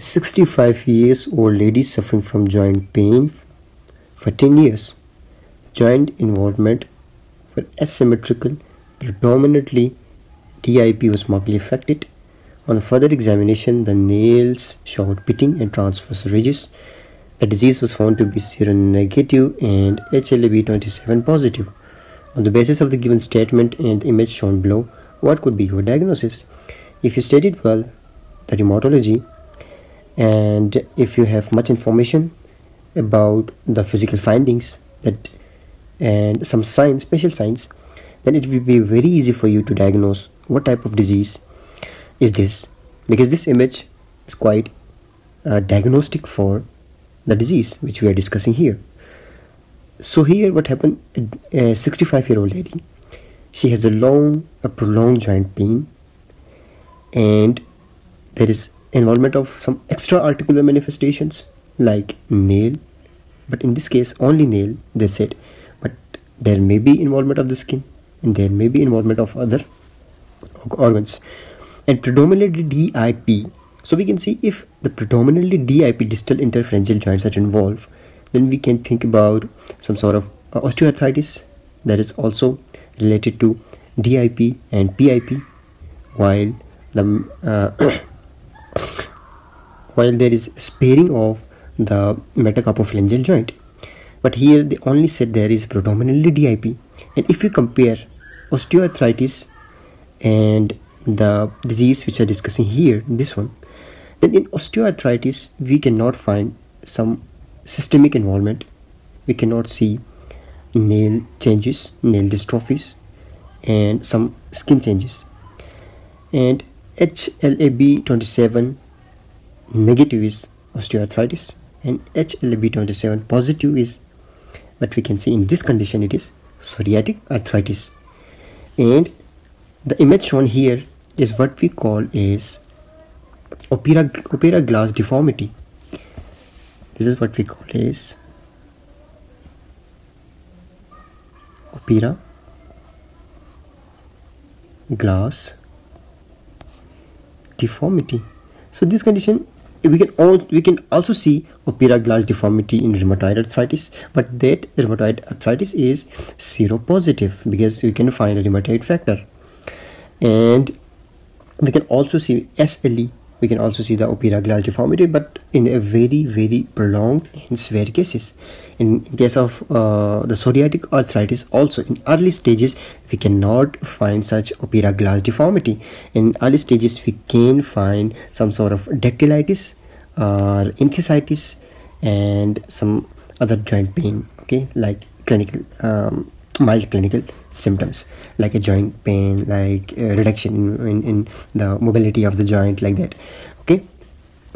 65 years old lady suffering from joint pain for 10 years. Joint involvement were asymmetrical, predominantly DIP was markedly affected. On further examination, the nails showed pitting and transverse ridges. The disease was found to be seronegative and HLA-B27 positive. On the basis of the given statement and the image shown below, what could be your diagnosis? If you studied well the rheumatology, and if you have much information about the physical findings and some signs, special signs, then it will be very easy for you to diagnose what type of disease is this, because this image is quite diagnostic for the disease which we are discussing here. So here what happened, a 65-year-old lady, she has a prolonged joint pain, and there is involvement of some extra articular manifestations like nail, but in this case only nail they said, but there may be involvement of the skin and there may be involvement of other organs, and predominantly DIP. So we can see if the predominantly DIP distal interphalangeal joints are involved, then we can think about some sort of osteoarthritis that is also related to DIP and PIP, while the while there is sparing of the metacarpophalangeal joint. But here they only said there is predominantly DIP. And if you compare osteoarthritis and the disease which we are discussing here, this one, then in osteoarthritis we cannot find some systemic involvement. We cannot see nail changes, nail dystrophies, and some skin changes. And HLA-B27 negative is osteoarthritis and HLA-B27 positive is, but we can see in this condition it is psoriatic arthritis. And the image shown here is what we call is opera glass deformity. This is what we call is opera glass deformity. So this condition, we can also see opera glass deformity in rheumatoid arthritis, but that rheumatoid arthritis is seropositive because we can find a rheumatoid factor. And we can also see SLE, we can also see the opera glass deformity, but in a very prolonged and severe cases. In case of the psoriatic arthritis, also in early stages we cannot find such opera glass deformity. In early stages we can find some sort of dactylitis or enthesitis and some other joint pain, okay, like clinical mild clinical symptoms like a joint pain, like reduction in the mobility of the joint, like that. Okay,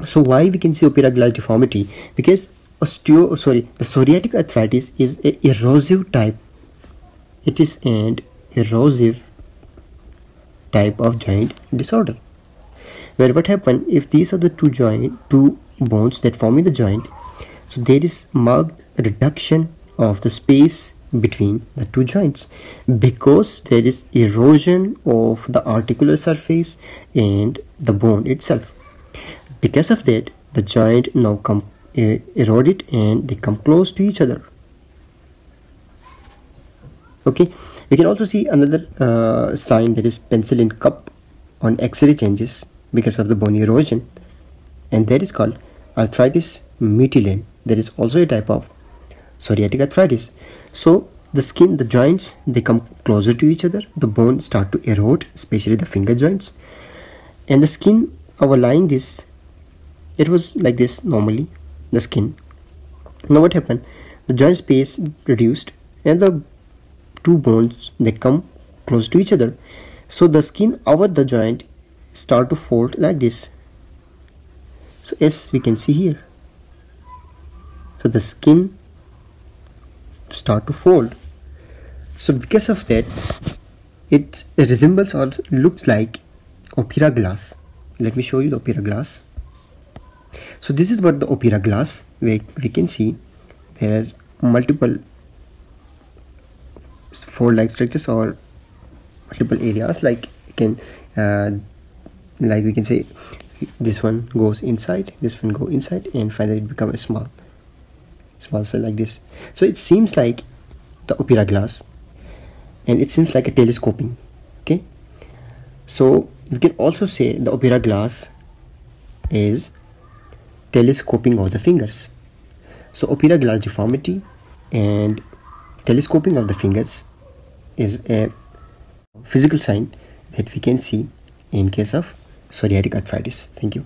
so why we can see opera glass deformity? Because the psoriatic arthritis is a erosive type. It is an erosive type of joint disorder, where what happen, if these are the two bones that form in the joint, so there is marked reduction of the space between the two joints because there is erosion of the articular surface and the bone itself. Because of that, the joint now come eroded and they come close to each other. Okay, we can also see another sign, that is penicillin cup on X-ray changes because of the bone erosion, and that is called arthritis mutilans. There is also a type of psoriatic arthritis. So the skin, the joints, they come closer to each other, the bone start to erode, especially the finger joints, and the skin overlying this, it was like this normally, the skin. Now what happened, the joint space reduced and the two bones, they come close to each other, so the skin over the joint start to fold like this. So as we can see here, so the skin start to fold. So because of that, it resembles or looks like opera glass. Let me show you the opera glass. So this is what the opera glass, we can see there are multiple fold-like structures or multiple areas, like we can say this one goes inside, this one go inside, and finally it becomes a small cell like this. So it seems like the opera glass, and it seems like a telescoping. Okay, so you can also say the opera glass is telescoping of the fingers. So opera glass deformity and telescoping of the fingers is a physical sign that we can see in case of psoriatic arthritis. Thank you.